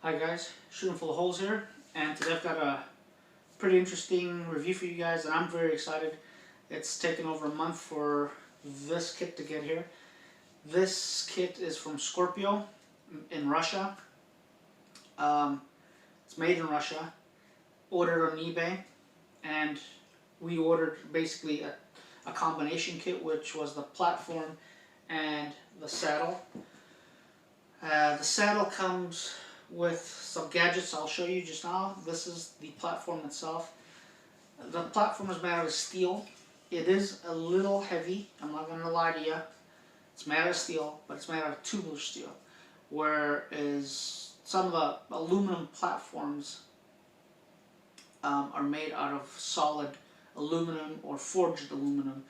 Hi guys, shooting full of holes here, and today I've got a pretty interesting review for you guys, and I'm very excited. It's taken over a month for this kit to get here. This kit is from Scorpio in Russia. It's made in Russia, ordered on eBay, and we ordered basically a combination kit, which was the platform and the saddle. The saddle comes with some gadgets I'll show you just now. This is the platform itself. The platform is made out of steel. It is a little heavy, I'm not going to lie to you. It's made out of steel, but it's made out of tubular steel. Whereas some of the aluminum platforms are made out of solid aluminum or forged aluminum,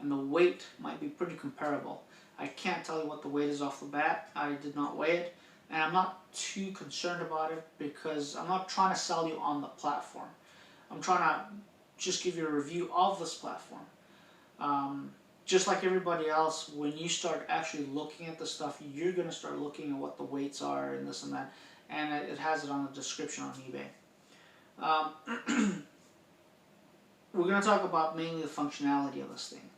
and the weight might be pretty comparable. I can't tell you what the weight is off the bat. I did not weigh it, and I'm not too concerned about it because I'm not trying to sell you on the platform. I'm trying to just give you a review of this platform. Just like everybody else, when you start actually looking at the stuff, you're going to start looking at what the weights are and this and that, and it has it on the description on eBay. We're going to talk about mainly the functionality of this thing.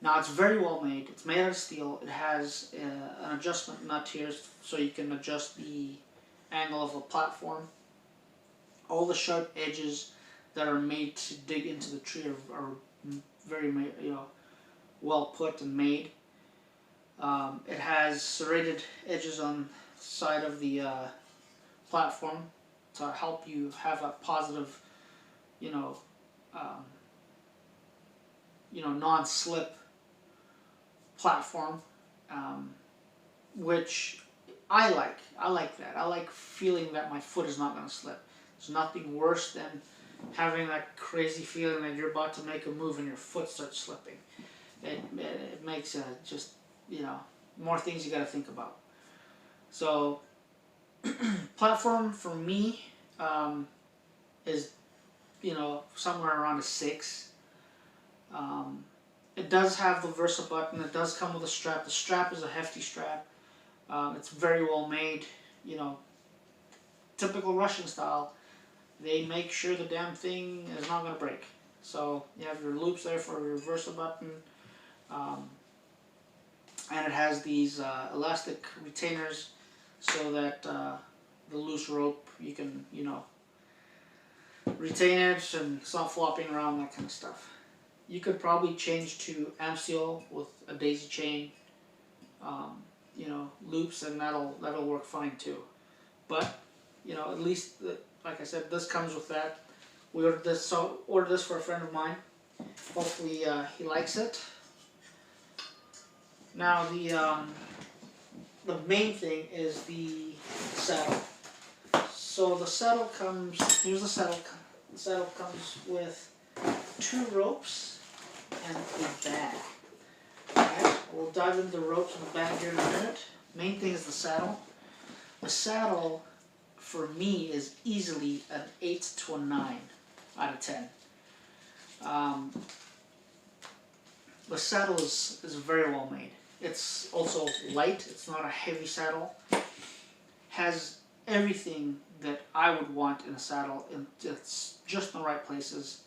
Now, it's very well made. It's made out of steel. It has an adjustment nut here so you can adjust the angle of the platform. All the sharp edges that are made to dig into the tree are very, well put and made. It has serrated edges on the side of the platform to help you have a positive, non-slip platform, which I like. I like that. I like feeling that my foot is not going to slip. There's nothing worse than having that crazy feeling that you're about to make a move and your foot starts slipping. It makes just, more things you got to think about. So, platform for me is, somewhere around a 6. It does have the Versa button. It does come with a strap. The strap is a hefty strap. It's very well made. Typical Russian style. They make sure the damn thing is not going to break. So you have your loops there for your Versa button. And it has these elastic retainers so that the loose rope, you can, retain it and it's not flopping around, that kind of stuff. You could probably change to amp steel with a daisy chain, loops, and that'll work fine too. But at least, like I said, this comes with that. We ordered this for a friend of mine. Hopefully he likes it. Now the main thing is the saddle. So the saddle comes. Here's the saddle. The saddle comes with 2 ropes and a bag. Alright, we'll dive into the ropes and the bag here in a minute. Main thing is the saddle. The saddle, for me, is easily an 8 to a 9 out of 10. The saddle is very well made. It's also light. It's not a heavy saddle. Has everything that I would want in a saddle. It's just in the right places.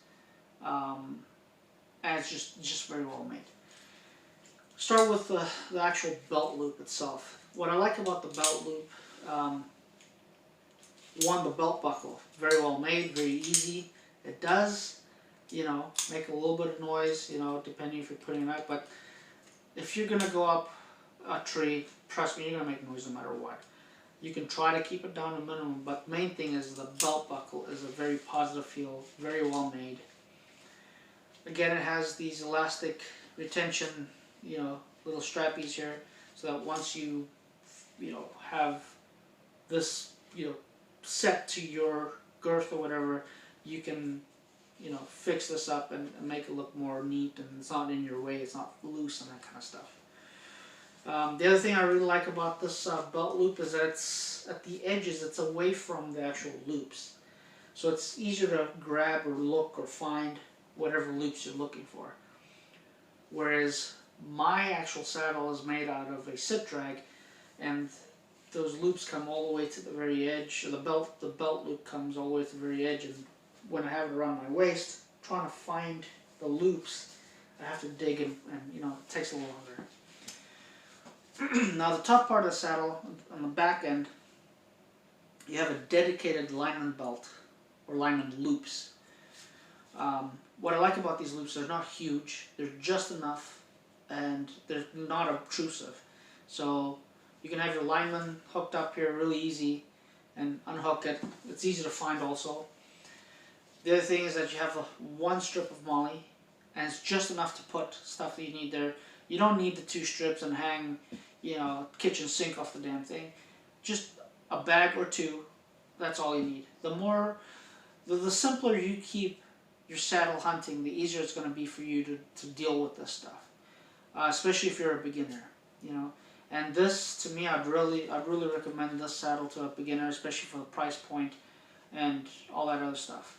And it's just very well made. Start with the actual belt loop itself. What I like about the belt loop, one, the belt buckle, very well made, very easy. It does, make a little bit of noise, depending if you're putting it out. But if you're going to go up a tree, trust me, you're going to make noise no matter what. You can try to keep it down to a minimum, but the main thing is the belt buckle is a very positive feel, very well made. Again, it has these elastic retention, little strappies here, so that once you, have this, set to your girth or whatever, you can, fix this up and make it look more neat, and it's not in your way, it's not loose and that kind of stuff. The other thing I really like about this belt loop is that it's at the edges, it's away from the actual loops. So it's easier to grab or look or find whatever loops you're looking for. Whereas my actual saddle is made out of a sit drag, and those loops come all the way to the very edge, or the belt loop comes all the way to the very edge, and when I have it around my waist, trying to find the loops, I have to dig and you know, it takes a little longer. Now the top part of the saddle, on the back end, you have a dedicated lineman belt, or lineman loops. What I like about these loops, they're not huge, they're just enough, and they're not obtrusive. So you can have your lineman hooked up here really easy and unhook it. It's easy to find also. The other thing is that you have one strip of molly, and it's just enough to put stuff that you need there. You don't need the 2 strips and hang, you know, kitchen sink off the damn thing. Just a bag or 2, that's all you need. The simpler you keep your saddle hunting, the easier it's going to be for you to deal with this stuff. Especially if you're a beginner, you know. And this, to me, I'd really recommend this saddle to a beginner, especially for the price point and all that other stuff.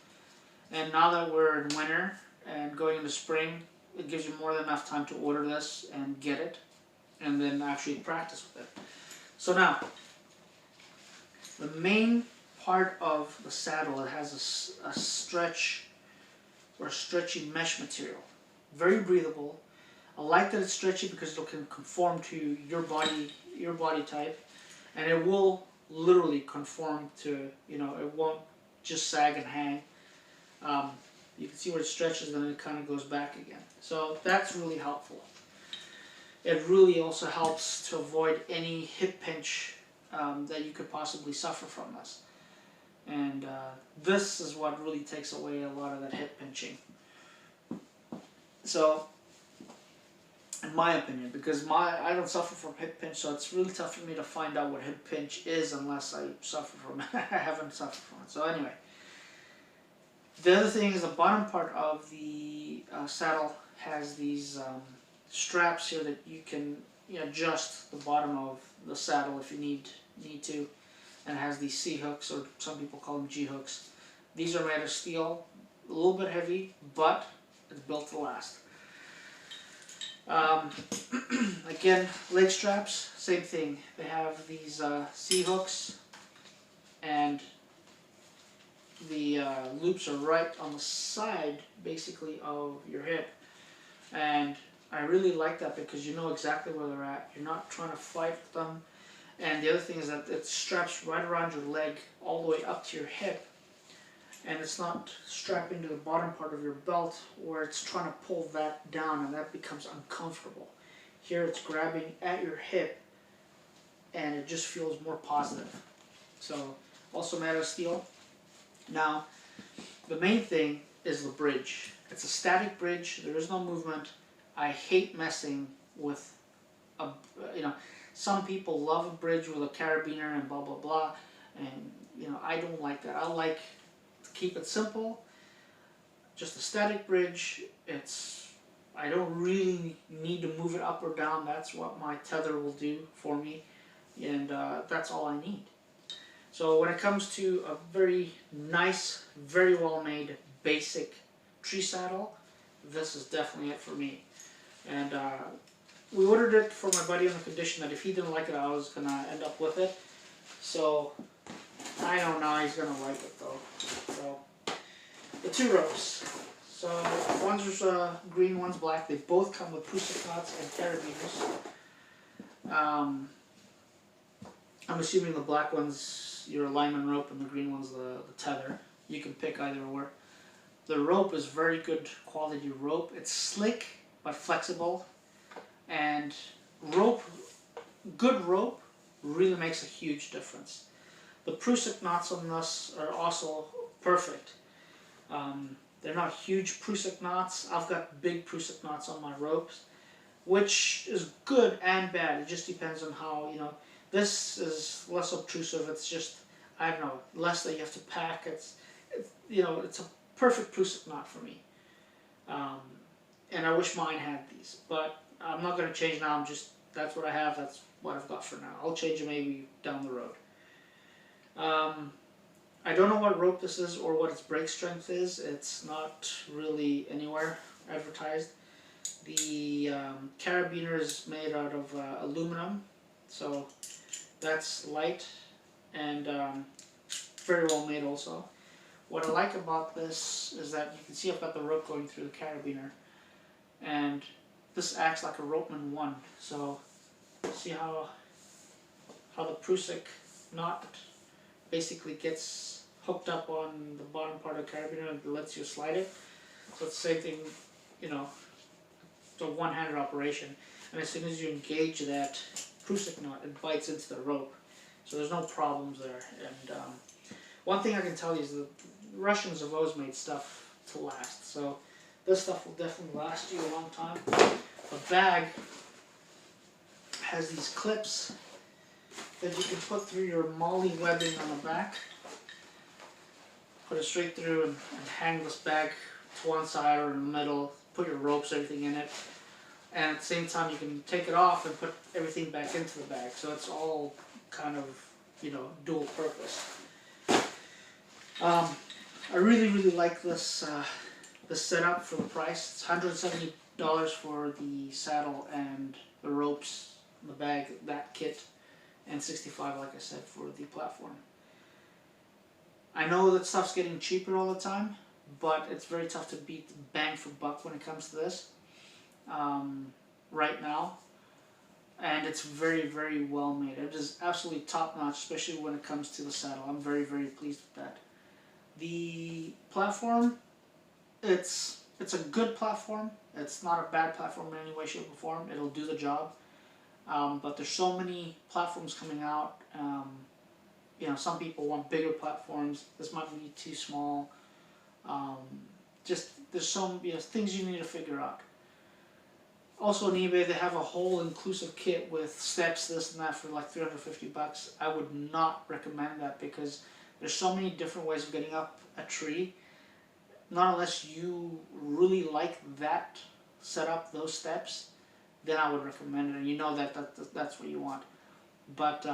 And now that we're in winter and going into spring, it gives you more than enough time to order this and get it, and then actually practice with it. So now, the main part of the saddle, it has a stretch or a stretchy mesh material, very breathable. I like that it's stretchy because it can conform to your body type, and it will literally conform to, you know, it won't just sag and hang. You can see where it stretches and then it kind of goes back again. So that's really helpful. It really also helps to avoid any hip pinch that you could possibly suffer from this. And this is what really takes away a lot of that hip pinching. So, in my opinion, because I don't suffer from hip pinch, so it's really tough for me to find out what hip pinch is unless I suffer from it. I haven't suffered from it. So anyway, the other thing is the bottom part of the saddle has these straps here that you can, you know, adjust the bottom of the saddle if you need to, and it has these C hooks, or some people call them G hooks. These are made of steel, a little bit heavy, but it's built to last. Again, leg straps, same thing. They have these C hooks, and the loops are right on the side, basically, of your hip. And I really like that because you know exactly where they're at. You're not trying to fight with them. And the other thing is that it straps right around your leg all the way up to your hip. And it's not strapping to the bottom part of your belt where it's trying to pull that down, and that becomes uncomfortable. Here it's grabbing at your hip and it just feels more positive. So, also made of steel. Now, the main thing is the bridge. It's a static bridge, there is no movement. I hate messing with you know, some people love a bridge with a carabiner and blah blah blah, and you know, I don't like that. I like to keep it simple, just a static bridge. I don't really need to move it up or down. That's what my tether will do for me, and that's all I need. So when it comes to a very nice, very well made, basic tree saddle, this is definitely it for me. And we ordered it for my buddy on the condition that if he didn't like it, I was going to end up with it. So I don't know, he's going to like it though. So the 2 ropes. So one's green, one's black. They both come with prusik knots and carabiners. I'm assuming the black one's your alignment rope and the green one's the tether. You can pick either or. The rope is very good quality rope. It's slick but flexible, and good rope really makes a huge difference. The prusik knots on this are also perfect. They're not huge prusik knots. I've got big prusik knots on my ropes, which is good and bad. It just depends on how, you know. This is less obtrusive. It's just, I don't know, less that you have to pack. It's you know, it's a perfect prusik knot for me. And I wish mine had these, but I'm not going to change now. That's what I have. That's what I've got for now. I'll change it maybe down the road. I don't know what rope this is or what its break strength is. It's not really anywhere advertised. The carabiner is made out of aluminum, so That's light and very well made also. What I like about this is that you can see I've got the rope going through the carabiner, and this acts like a ropeman one. So see how the prusik knot basically gets hooked up on the bottom part of the carabiner and lets you slide it. So it's the same thing, you know, it's a one-handed operation. And as soon as you engage that prusik knot, it bites into the rope. So there's no problems there. And one thing I can tell you is the Russians have always made stuff to last. So this stuff will definitely last you a long time. The bag has these clips that you can put through your molly webbing on the back. Put it straight through and hang this bag to one side or in the middle. Put your ropes, everything in it. And at the same time you can take it off and put everything back into the bag. So it's all kind of, you know, dual purpose. I really like this this setup for the price. It's $170 for the saddle and the ropes, the bag, that kit, and $65, like I said, for the platform. I know that stuff's getting cheaper all the time, but it's very tough to beat bang for buck when it comes to this right now. And it's very well made. It is absolutely top notch, especially when it comes to the saddle. I'm very pleased with that. The platform, it's a good platform. It's not a bad platform in any way, shape, or form. It'll do the job. But there's so many platforms coming out. You know, some people want bigger platforms. This might be too small. Just there's some things you need to figure out. Also on eBay they have a whole inclusive kit with steps, this and that for like $350. I would not recommend that because there's so many different ways of getting up a tree. Not unless you really like that setup, those steps, then I would recommend it, and you know that's what you want. But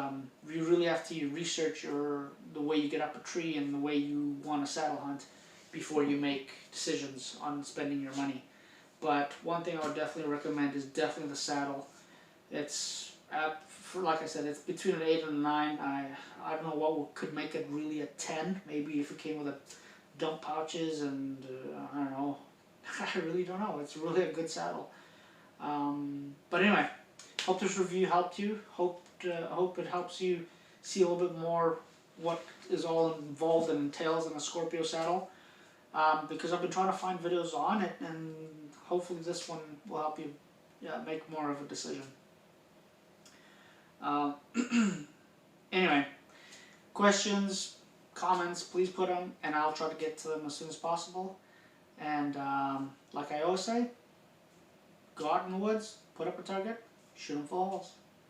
you really have to research the way you get up a tree and the way you want to saddle hunt before you make decisions on spending your money. But one thing I would definitely recommend is definitely the saddle. It's like I said, it's between an 8 and a 9. I don't know what could make it really a 10. Maybe if it came with a dump pouches and I don't know. I really don't know. It's really a good saddle. But anyway, hope this review helped you. Hope it helps you see a little bit more what is all involved and entails in a Scorpio saddle. Because I've been trying to find videos on it, and hopefully this one will help you make more of a decision. Anyway, questions, comments, please put them, and I'll try to get to them as soon as possible. And like I always say, go out in the woods, put up a target, shoot them full of holes.